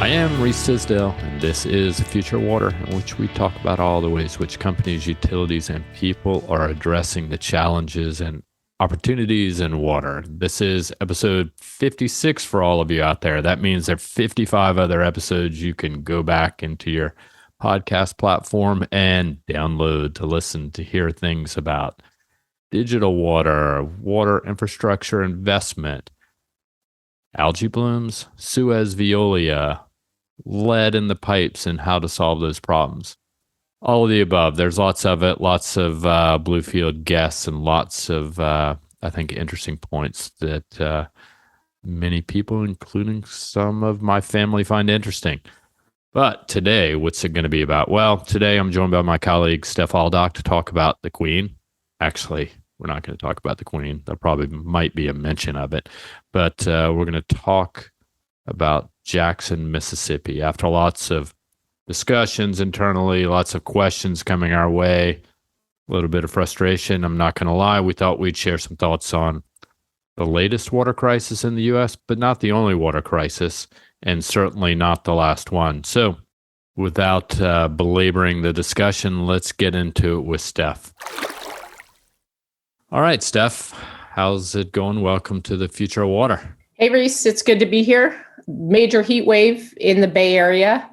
I am Reese Tisdale, and this is Future Water, in which we talk about all the ways which companies, utilities, and people are addressing the challenges and opportunities in water. This is episode 56 for all of you out there. That means there are 55 other episodes you can go back into your podcast platform and download to listen to hear things about digital water, water infrastructure investment, algae blooms, Suez Veolia, lead in the pipes, and how to solve those problems. All of the above. There's lots of it, lots of Bluefield guests, and lots of, I think, interesting points that many people, including some of my family, find interesting. But today, what's it going to be about? Well, today I'm joined by my colleague, Steph Aldock, to talk about the Queen. Actually, we're not going to talk about the Queen. There probably might be a mention of it. But we're going to talk about Jackson, Mississippi. After lots of discussions internally, lots of questions coming our way, a little bit of frustration, I'm not going to lie, we thought we'd share some thoughts on the latest water crisis in the U.S., but not the only water crisis, and certainly not the last one. So without belaboring the discussion, let's get into it with Steph. All right, Steph, how's it going? Welcome to the Future of Water. Hey, Reese, it's good to be here. Major heat wave in the Bay Area.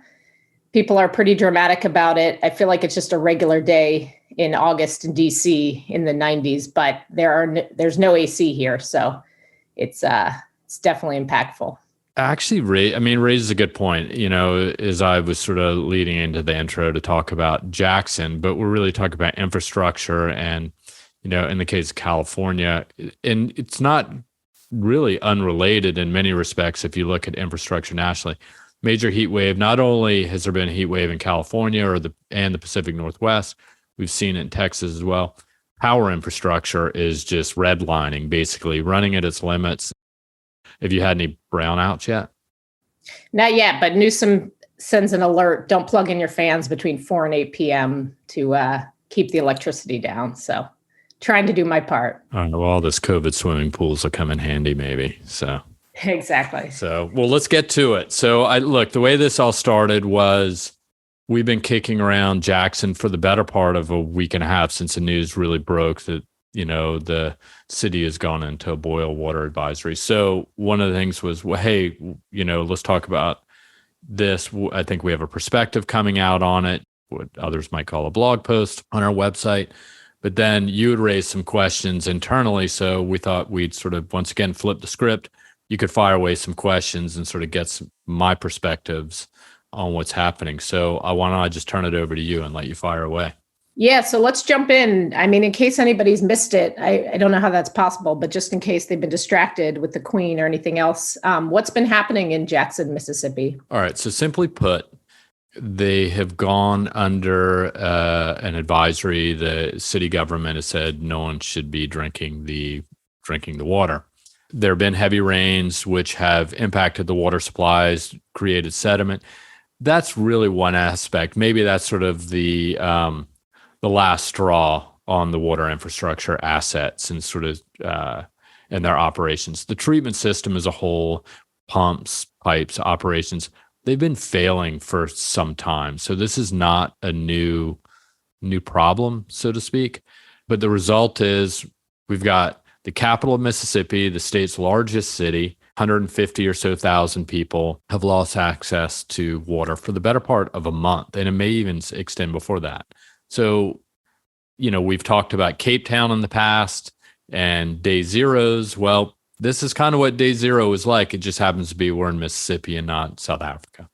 People are pretty dramatic about it. I feel like it's just a regular day in August in DC in the 90s, but there's no AC here, so it's definitely impactful. Actually, raises a good point. You know, as I was sort of leading into the intro to talk about Jackson, but we're really talking about infrastructure and, you know, in the case of California, and it's not really unrelated in many respects if you look at infrastructure nationally. Major heat wave. Not only has there been a heat wave in California and the Pacific Northwest, we've seen it in Texas as well. Power infrastructure is just redlining, basically running at its limits. Have you had any brownouts yet? Not yet, but Newsom sends an alert. Don't plug in your fans between 4 and 8 p.m. to keep the electricity down. So trying to do my part. Well, all this COVID swimming pools will come in handy maybe. So exactly. So, well, let's get to it. So the way this all started was we've been kicking around Jackson for the better part of a week and a half since the news really broke that, you know, the city has gone into a boil water advisory. So one of the things was, well, hey, you know, let's talk about this. I think we have a perspective coming out on it, what others might call a blog post on our website. But then you would raise some questions internally. So we thought we'd sort of, once again, flip the script. You could fire away some questions and sort of get my perspectives on what's happening. So why don't I just turn it over to you and let you fire away? Yeah, so let's jump in. I mean, in case anybody's missed it, I don't know how that's possible, but just in case they've been distracted with the Queen or anything else, what's been happening in Jackson, Mississippi? All right, so simply put, they have gone under an advisory. The city government has said no one should be drinking the water. There have been heavy rains which have impacted the water supplies, created sediment. That's really one aspect. Maybe that's sort of the last straw on the water infrastructure assets and sort of and their operations. The treatment system as a whole, pumps, pipes, operations, they've been failing for some time. So this is not a new problem, so to speak. But the result is we've got the capital of Mississippi, the state's largest city, 150 or so thousand people have lost access to water for the better part of a month. And it may even extend before that. So, you know, we've talked about Cape Town in the past and day zeros. Well, this is kind of what day zero is like. It just happens to be we're in Mississippi and not South Africa.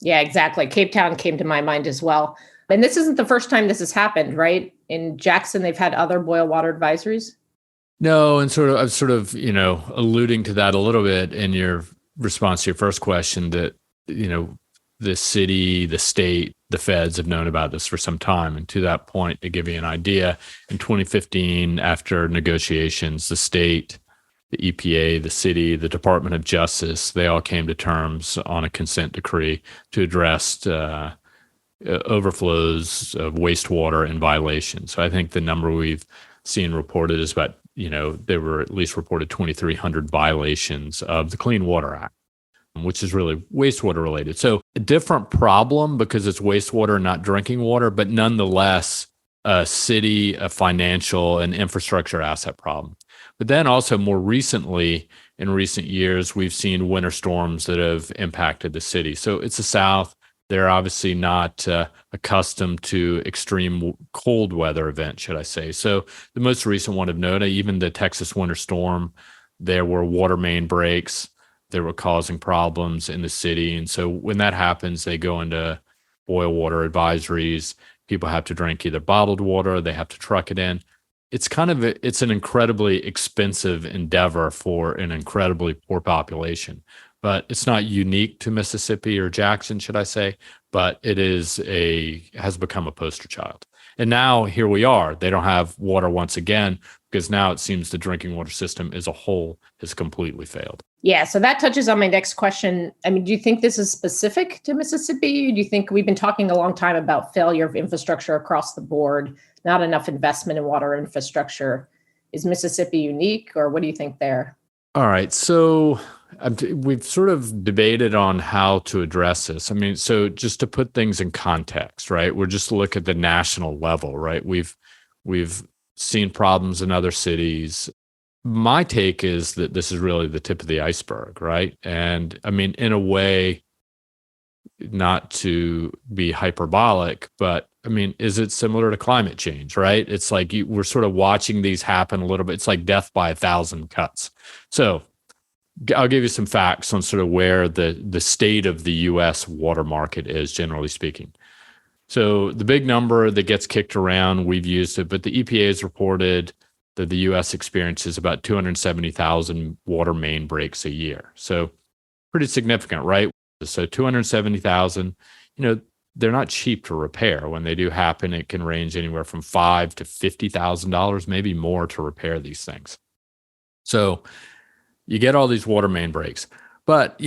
Yeah, exactly. Cape Town came to my mind as well. And this isn't the first time this has happened, right? In Jackson, they've had other boil water advisories. No, and I was sort of, you know, alluding to that a little bit in your response to your first question that, you know, the city, the state, the feds have known about this for some time. And to that point, to give you an idea, in 2015, after negotiations, the state, the EPA, the city, the Department of Justice, they all came to terms on a consent decree to address overflows of wastewater in violation. So I think the number we've seen reported is about, you know, there were at least reported 2,300 violations of the Clean Water Act. which is really wastewater related. So a different problem because it's wastewater, not drinking water, but nonetheless, a city, a financial and infrastructure asset problem. But then also more recently, in recent years, we've seen winter storms that have impacted the city. So it's the South. They're obviously not accustomed to extreme cold weather events, should I say. So the most recent one of note, even the Texas winter storm, there were water main breaks that were causing problems in the city. And so when that happens, they go into boil water advisories. People have to drink either bottled water, or they have to truck it in. It's an incredibly expensive endeavor for an incredibly poor population. But it's not unique to Mississippi or Jackson, should I say, but has become a poster child. And now here we are. They don't have water once again because now it seems the drinking water system as a whole has completely failed. Yeah, so that touches on my next question. I mean, do you think this is specific to Mississippi? Do you think we've been talking a long time about failure of infrastructure across the board, not enough investment in water infrastructure? Is Mississippi unique, or what do you think there? All right. So we've sort of debated on how to address this. I mean, so just to put things in context, right? We're just look at the national level, right? We've seen problems in other cities. My take is that this is really the tip of the iceberg, right? And I mean, in a way, not to be hyperbolic, but I mean, is it similar to climate change, right? It's like we're sort of watching these happen a little bit. It's like death by 1,000 cuts. So I'll give you some facts on sort of where the state of the U.S. water market is, generally speaking. So the big number that gets kicked around, we've used it, but the EPA has reported that the U.S. experiences about 270,000 water main breaks a year. So pretty significant, right? So 270,000, they're not cheap to repair. When they do happen, it can range anywhere from $5,000 to $50,000, maybe more, to repair these things. So you get all these water main breaks, but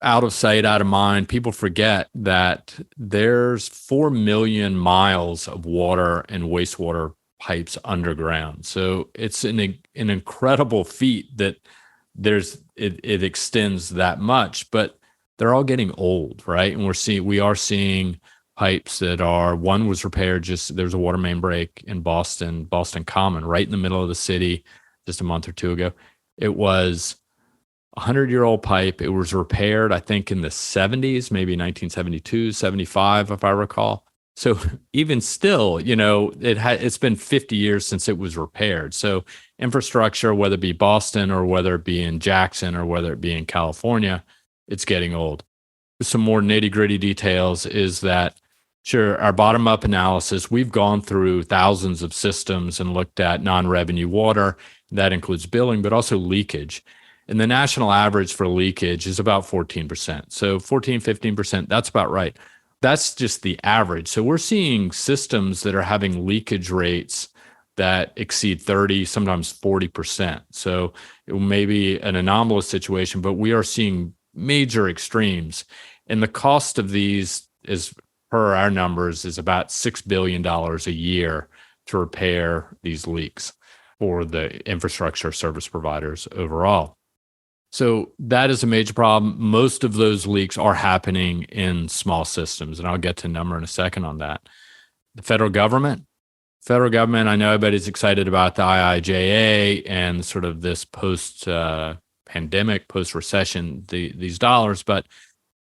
out of sight, out of mind, people forget that there's 4 million miles of water and wastewater pipes underground. So it's an incredible feat that it extends that much, but they're all getting old, right? And we are seeing pipes one was repaired. There's a water main break in Boston Common, right in the middle of the city, just a month or two ago. It was a 100-year-old pipe. It was repaired, I think, in the 70s, maybe 1972, 75, if I recall. So even still, it's been 50 years since it was repaired. So infrastructure, whether it be Boston or whether it be in Jackson or whether it be in California, it's getting old. Some more nitty-gritty details is that, sure, our bottom-up analysis, we've gone through thousands of systems and looked at non-revenue water. That includes billing, but also leakage. And the national average for leakage is about 14%. So 14, 15%, that's about right. That's just the average. So we're seeing systems that are having leakage rates that exceed 30, sometimes 40%. So it may be an anomalous situation, but we are seeing major extremes. And the cost of these is, per our numbers, is about $6 billion a year to repair these leaks for the infrastructure service providers overall. So that is a major problem. Most of those leaks are happening in small systems, and I'll get to number in a second on that. The federal government, I know everybody's excited about the IIJA and sort of this post-pandemic, post-recession, these dollars, but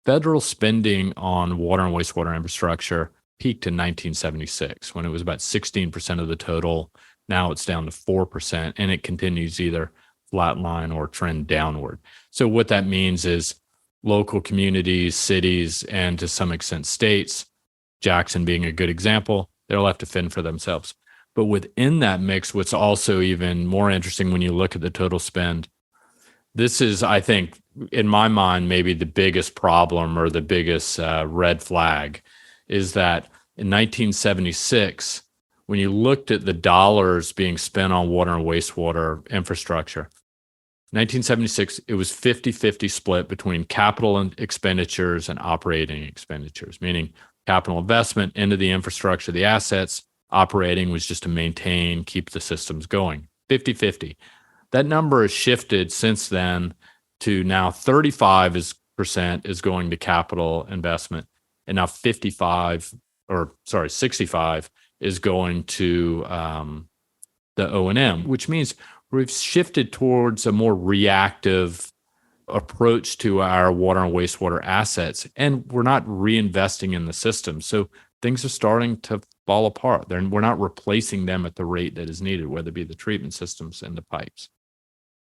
federal spending on water and wastewater infrastructure peaked in 1976 when it was about 16% of the total. Now it's down to 4%, and it continues either flatline or trend downward. So what that means is local communities, cities, and to some extent states, Jackson being a good example, they're left to fend for themselves. But within that mix, what's also even more interesting when you look at the total spend, this is, I think, in my mind, maybe the biggest problem or the biggest red flag is that in 1976, when you looked at the dollars being spent on water and wastewater infrastructure, 1976, it was 50-50 split between capital expenditures and operating expenditures, meaning capital investment into the infrastructure, the assets. Operating was just to maintain, keep the systems going. 50-50. That number has shifted since then to now 35 is is going to capital investment, and now 65 is going to the O&M, which means we've shifted towards a more reactive approach to our water and wastewater assets, and we're not reinvesting in the system. So things are starting to fall apart. We're not replacing them at the rate that is needed, whether it be the treatment systems and the pipes.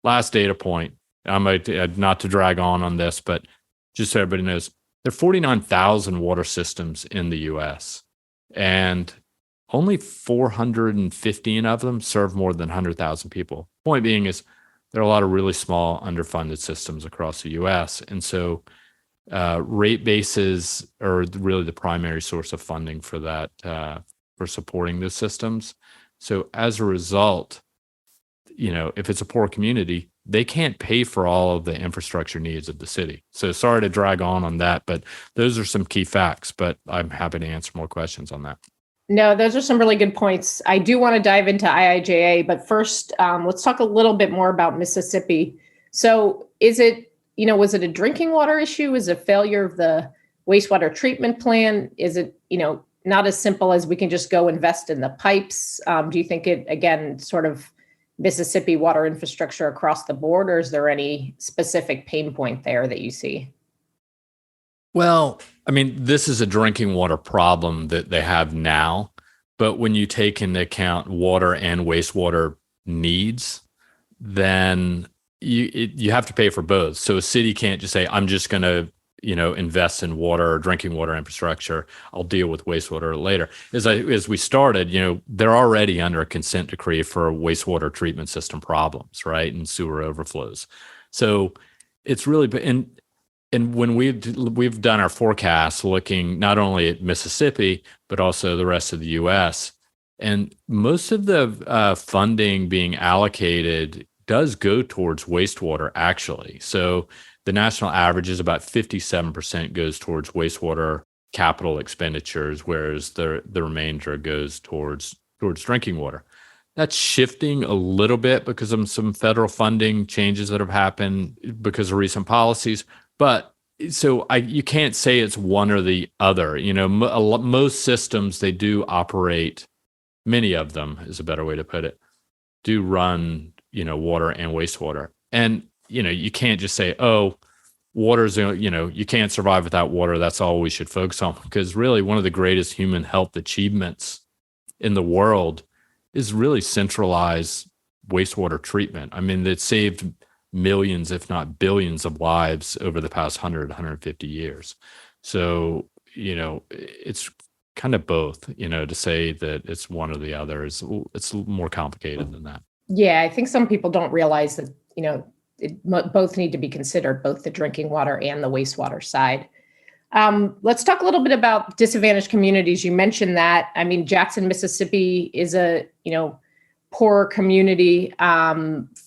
Last data point, I might not to drag on this, but just so everybody knows, there are 49,000 water systems in the U.S., and only 415 of them serve more than 100,000 people. Point being is there are a lot of really small underfunded systems across the U.S., and so rate bases are really the primary source of funding for that, for supporting those systems. So as a result, if it's a poor community, they can't pay for all of the infrastructure needs of the city. So sorry to drag on that, but those are some key facts, but I'm happy to answer more questions on that. No, those are some really good points. I do want to dive into IIJA, but first, let's talk a little bit more about Mississippi. So was it a drinking water issue? Is it a failure of the wastewater treatment plan? Is it, not as simple as we can just go invest in the pipes? Do you think it, again, sort of Mississippi water infrastructure across the board, or is there any specific pain point there that you see? Well, I mean, this is a drinking water problem that they have now, but when you take into account water and wastewater needs, then you have to pay for both. So a city can't just say, I'm just going to, invest in water or drinking water infrastructure. I'll deal with wastewater later. As we started, they're already under a consent decree for wastewater treatment system problems, right? And sewer overflows. So it's really, and when we've done our forecasts looking not only at Mississippi, but also the rest of the U.S., and most of the funding being allocated does go towards wastewater, actually. So the national average is about 57% goes towards wastewater capital expenditures, whereas the remainder goes towards drinking water. That's shifting a little bit because of some federal funding changes that have happened because of recent policies. But so you can't say it's one or the other. Most systems, they do operate, many of them is a better way to put it, do run, water and wastewater. And, you can't just say, oh, water's, you can't survive without water. That's all we should focus on. Because really one of the greatest human health achievements in the world is really centralized wastewater treatment. I mean, it saved millions, if not billions of lives over the past 150 years. So, it's kind of both, to say that it's one or the other it's more complicated than that. Yeah, I think some people don't realize that, both need to be considered, both the drinking water and the wastewater side. Let's talk a little bit about disadvantaged communities. You mentioned that. I mean, Jackson, Mississippi is a, poor community.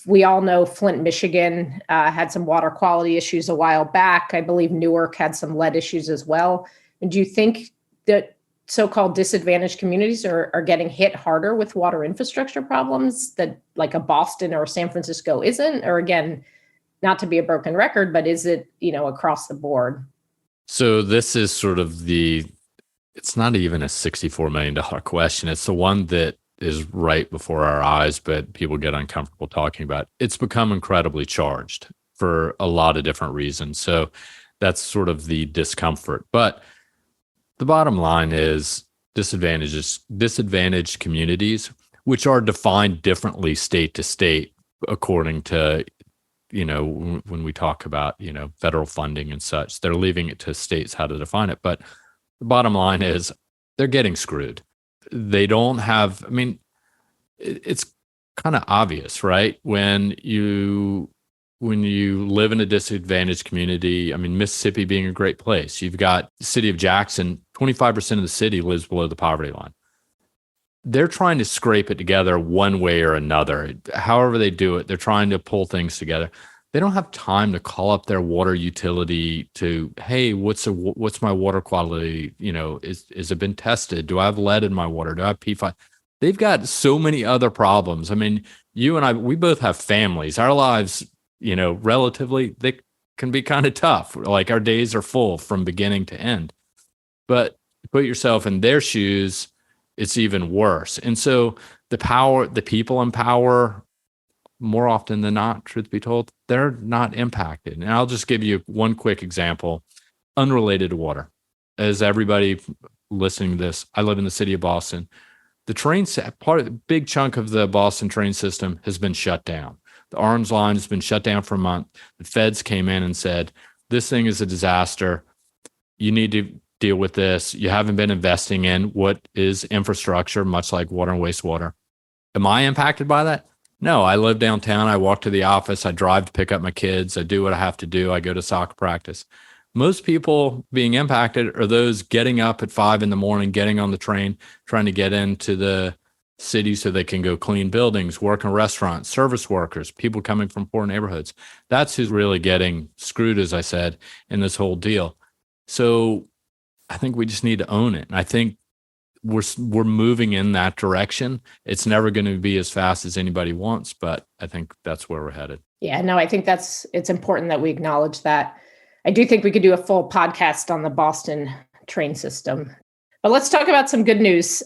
We all know Flint, Michigan had some water quality issues a while back. I believe Newark had some lead issues as well. And do you think that so-called disadvantaged communities are getting hit harder with water infrastructure problems that like a Boston or San Francisco isn't? Or again, not to be a broken record, but is it, across the board? So this is sort of it's not even a $64 million question. It's the one that is right before our eyes, but people get uncomfortable talking about. It's become incredibly charged for a lot of different reasons. So that's sort of the discomfort. But the bottom line is disadvantaged communities, which are defined differently state to state, according to, when we talk about, federal funding and such, they're leaving it to states how to define it. But the bottom line is they're getting screwed. They don't have, I mean, it's kind of obvious, right? When you live in a disadvantaged community, I mean, Mississippi being a great place, you've got the city of Jackson, 25% of the city lives below the poverty line. They're trying to scrape it together one way or another. However they do it, they're trying to pull things together. They don't have time to call up their water utility to, hey, what's my water quality? Is it been tested? Do I have lead in my water? Do I have PFAS? They've got so many other problems. I mean, you and I, we both have families. Our lives, relatively, can be kind of tough. Like our days are full from beginning to end. But put yourself in their shoes, it's even worse. And so the people in power, more often than not, truth be told, they're not impacted. And I'll just give you one quick example, unrelated to water. As everybody listening to this, I live in the city of Boston. The big chunk of the Boston train system has been shut down. The Orange Line has been shut down for a month. The feds came in and said, this thing is a disaster. You need to deal with this. You haven't been investing in what is infrastructure, much like water and wastewater. Am I impacted by that? No, I live downtown. I walk to the office. I drive to pick up my kids. I do what I have to do. I go to soccer practice. Most people being impacted are those getting up at 5 a.m, getting on the train, trying to get into the city so they can go clean buildings, work in restaurants, service workers, people coming from poor neighborhoods. That's who's really getting screwed, as I said, in this whole deal. So I think we just need to own it. And I think we're moving in that direction. It's never going to be as fast as anybody wants, but I think that's where we're headed. Yeah, no, I think it's important that we acknowledge that. I do think we could do a full podcast on the Boston train system. But let's talk about some good news.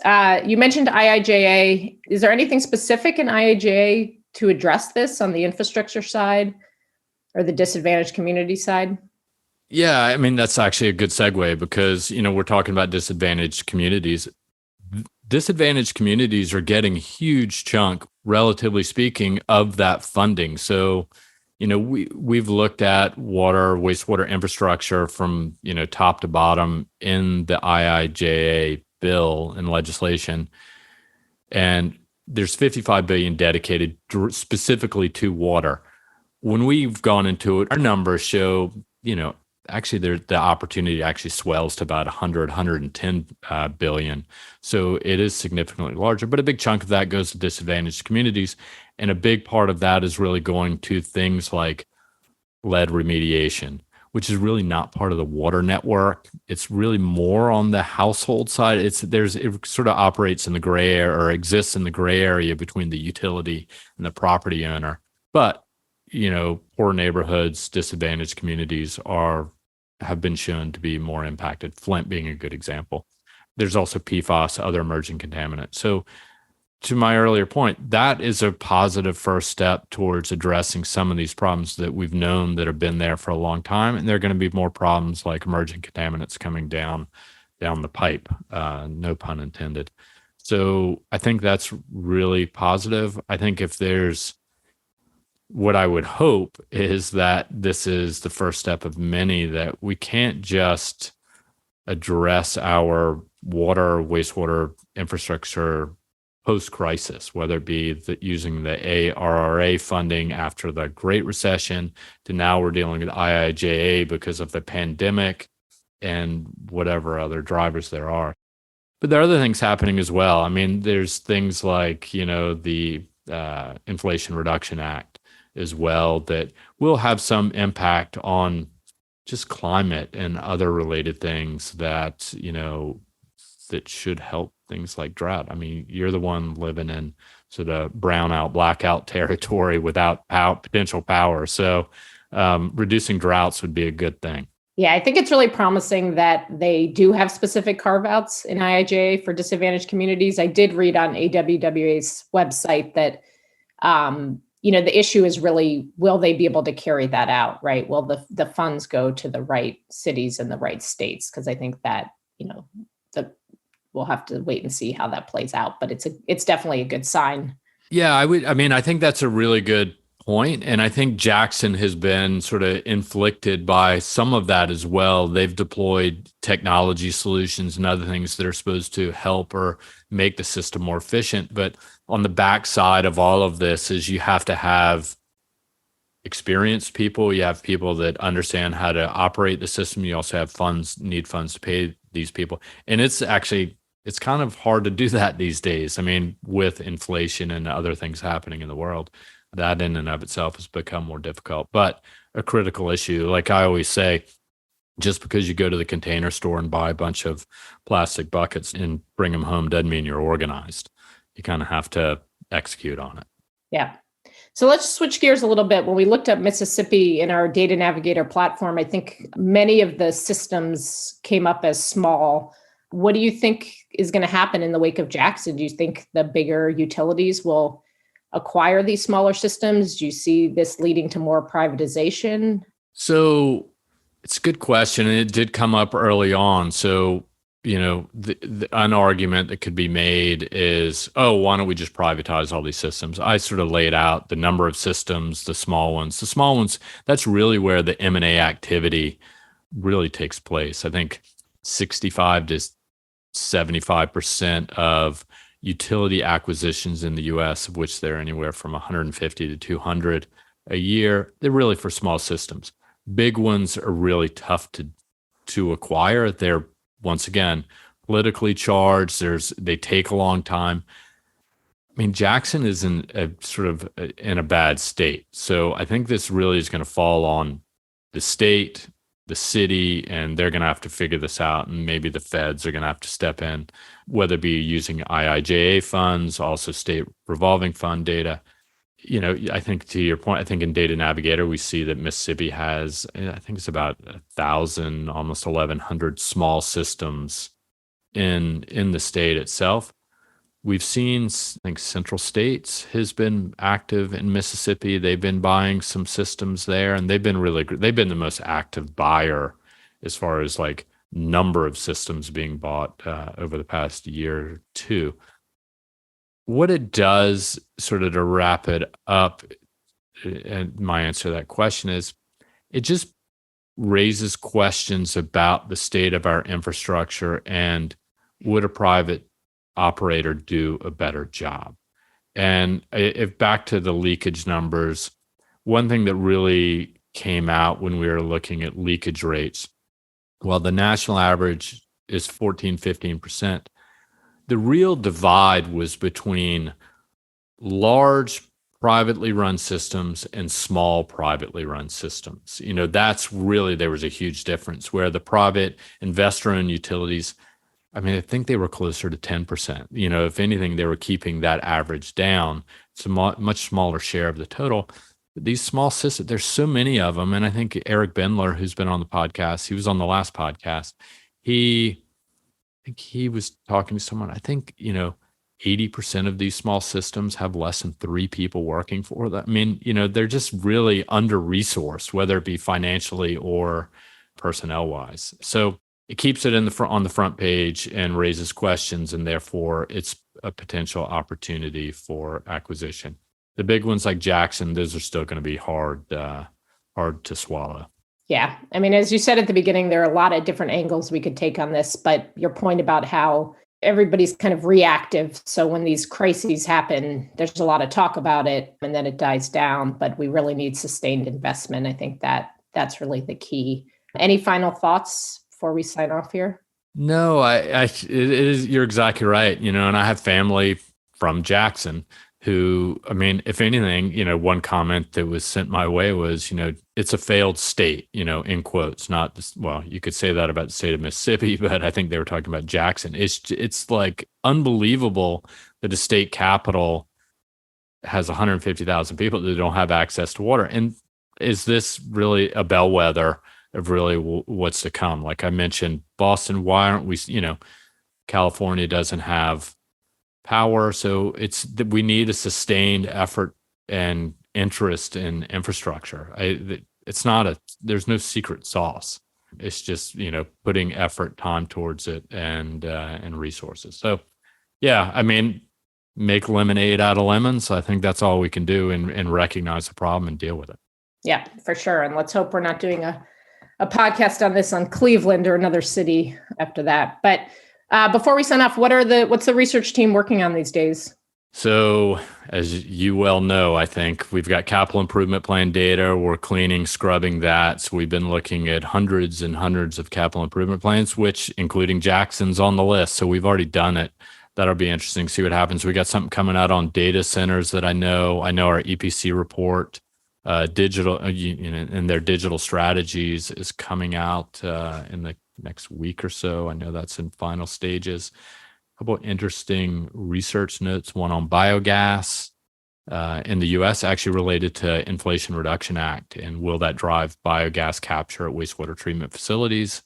You mentioned IIJA. Is there anything specific in IIJA to address this on the infrastructure side or the disadvantaged community side? Yeah, I mean, that's actually a good segue because, we're talking about disadvantaged communities. Disadvantaged communities are getting a huge chunk, relatively speaking, of that funding. So, we've looked at water, wastewater infrastructure from, top to bottom in the IIJA bill and legislation. And there's $55 billion dedicated specifically to water. When we've gone into it, our numbers show, actually the opportunity actually swells to about 110 billion. So it is significantly larger, but a big chunk of that goes to disadvantaged communities. And a big part of that is really going to things like lead remediation, which is really not part of the water network. It's really more on the household side. It sort of operates in the gray area or exists in the gray area between the utility and the property owner. But, poor neighborhoods, disadvantaged communities have been shown to be more impacted, Flint being a good example. There's also PFAS, other emerging contaminants. So to my earlier point, that is a positive first step towards addressing some of these problems that we've known that have been there for a long time. And there are going to be more problems like emerging contaminants coming down the pipe, no pun intended. So I think that's really positive. I think what I would hope is that this is the first step of many, that we can't just address our water, wastewater infrastructure post-crisis, whether it be using the ARRA funding after the Great Recession to now we're dealing with IIJA because of the pandemic and whatever other drivers there are. But there are other things happening as well. I mean, there's things like, the Inflation Reduction Act as well that will have some impact on just climate and other related things that, that should help things like drought. I mean, you're the one living in sort of brownout, blackout territory without potential power. So reducing droughts would be a good thing. Yeah, I think it's really promising that they do have specific carve-outs in IIJA for disadvantaged communities. I did read on AWWA's website that the issue is really, will they be able to carry that out, right? Will the funds go to the right cities and the right states? Because I think that, we'll have to wait and see how that plays out. But it's definitely a good sign. Yeah, I think that's a really good point. And I think Jackson has been sort of inflicted by some of that as well. They've deployed technology solutions and other things that are supposed to help or make the system more efficient. But on the backside of all of this is you have to have experienced people. You have people that understand how to operate the system. You also have need funds to pay these people. And it's kind of hard to do that these days. I mean, with inflation and other things happening in the world, that in and of itself has become more difficult, but a critical issue. Like I always say, just because you go to the container store and buy a bunch of plastic buckets and bring them home doesn't mean you're organized. You kind of have to execute on it. Yeah. So let's switch gears a little bit. When we looked up Mississippi in our Data Navigator platform, I think many of the systems came up as small. What do you think is going to happen in the wake of Jackson? Do you think the bigger utilities will acquire these smaller systems? Do you see this leading to more privatization? So it's a good question, and it did come up early on. So, an argument that could be made is, oh, why don't we just privatize all these systems? I sort of laid out the number of systems, the small ones. The small ones, that's really where the M&A activity really takes place. I think 65 to 75% of utility acquisitions in the US, of which they're anywhere from 150 to 200 a year, they're really for small systems. Big ones are really tough to acquire. They're, once again, politically charged. They take a long time. I mean, Jackson is in a bad state. So I think this really is going to fall on the state, the city, and they're going to have to figure this out. And maybe the feds are going to have to step in, whether it be using IIJA funds, also state revolving fund data. I think to your point, I think in Data Navigator, we see that Mississippi has, I think it's about 1,000, almost 1,100 small systems in the state itself. We've seen, I think Central States has been active in Mississippi. They've been buying some systems there, and they've been really good. They've been the most active buyer as far as like number of systems being bought over the past year or two. What it does, sort of to wrap it up, and my answer to that question is, it just raises questions about the state of our infrastructure and would a private operator do a better job? And if back to the leakage numbers, one thing that really came out when we were looking at leakage rates, while the national average is 14, 15%, the real divide was between large privately run systems and small privately run systems. That's really, there was a huge difference where the private investor-owned utilities, I mean, I think they were closer to 10%. If anything, they were keeping that average down. It's a much smaller share of the total. But these small systems, there's so many of them. And I think Eric Bendler, who's been on the podcast, he was on the last podcast. I think he was talking to someone. I think, 80% of these small systems have less than 3 people working for them. I mean, they're just really under-resourced, whether it be financially or personnel-wise. So it keeps it on the front page and raises questions, and therefore it's a potential opportunity for acquisition. The big ones like Jackson, those are still going to be hard to swallow. Yeah. I mean, as you said at the beginning, there are a lot of different angles we could take on this, but your point about how everybody's kind of reactive. So when these crises happen, there's a lot of talk about it and then it dies down, but we really need sustained investment. I think that's really the key. Any final thoughts before we sign off here? No, you're exactly right. And I have family from Jackson who, I mean, if anything, one comment that was sent my way was, it's a failed state, in quotes, not this, well, you could say that about the state of Mississippi, but I think they were talking about Jackson. It's like unbelievable that a state capital has 150,000 people that don't have access to water. And is this really a bellwether of really what's to come? Like I mentioned, Boston, why aren't we, California doesn't have power. So we need a sustained effort and interest in infrastructure. There's no secret sauce. It's just, putting effort, time towards it and resources. So yeah, I mean, make lemonade out of lemons. I think that's all we can do and recognize the problem and deal with it. Yeah, for sure. And let's hope we're not doing a podcast on this on Cleveland or another city after that. But before we sign off, what's the research team working on these days? So as you well know, I think we've got capital improvement plan data. We're cleaning, scrubbing that. So we've been looking at hundreds and hundreds of capital improvement plans, which including Jackson's on the list. So we've already done it. That'll be interesting. See what happens. We got something coming out on data centers that I know our EPC report, digital and their digital strategies is coming out in the next week or so. I know that's in final stages. A couple of interesting research notes, one on biogas in the U.S. actually related to Inflation Reduction Act, and will that drive biogas capture at wastewater treatment facilities?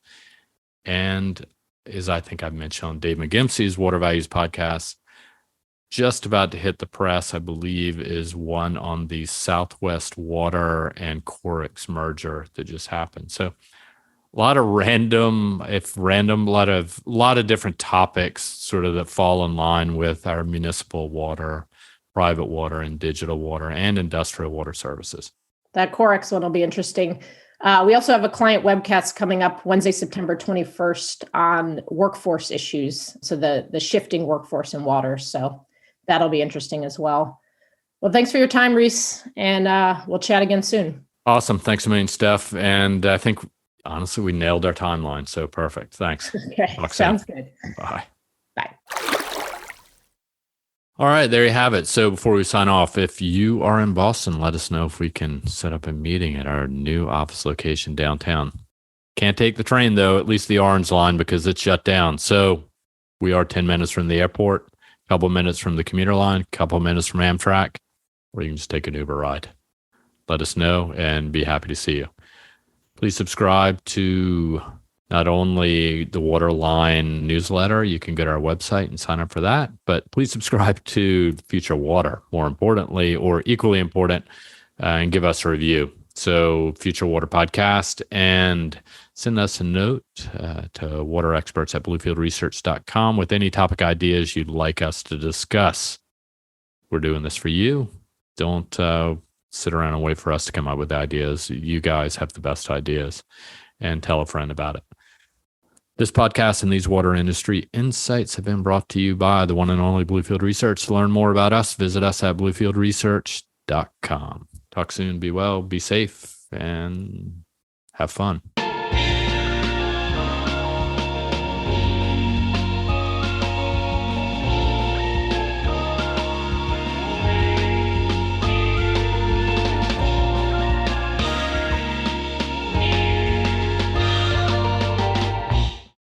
And as I think I've mentioned on Dave McGimsey's Water Values podcast, just about to hit the press, I believe, is one on the Southwest Water and Corix merger that just happened. So a lot of a lot of different topics sort of that fall in line with our municipal water, private water, and digital water, and industrial water services. That Corex one will be interesting. We also have a client webcast coming up Wednesday, September 21st on workforce issues. So the shifting workforce in water. So that'll be interesting as well. Well, thanks for your time, Reese. And we'll chat again soon. Awesome. Thanks a million, Steph. And I think, honestly, we nailed our timeline. So perfect. Thanks. Okay. Sounds good. Bye. Bye. All right, there you have it. So before we sign off, if you are in Boston, let us know if we can set up a meeting at our new office location downtown. Can't take the train, though, at least the Orange Line, because it's shut down. So we are 10 minutes from the airport, a couple minutes from the commuter line, a couple minutes from Amtrak, or you can just take an Uber ride. Let us know and be happy to see you. Please subscribe to not only the Waterline newsletter, you can go to our website and sign up for that, but please subscribe to Future Water, more importantly, or equally important, and give us a review. So Future Water Podcast, and send us a note to waterexperts@bluefieldresearch.com with any topic ideas you'd like us to discuss. We're doing this for you. Don't sit around and wait for us to come up with ideas. You guys have the best ideas, and tell a friend about it. This podcast and these water industry insights have been brought to you by the one and only Bluefield Research. To learn more about us, visit us at bluefieldresearch.com. Talk soon. Be well, be safe, and have fun.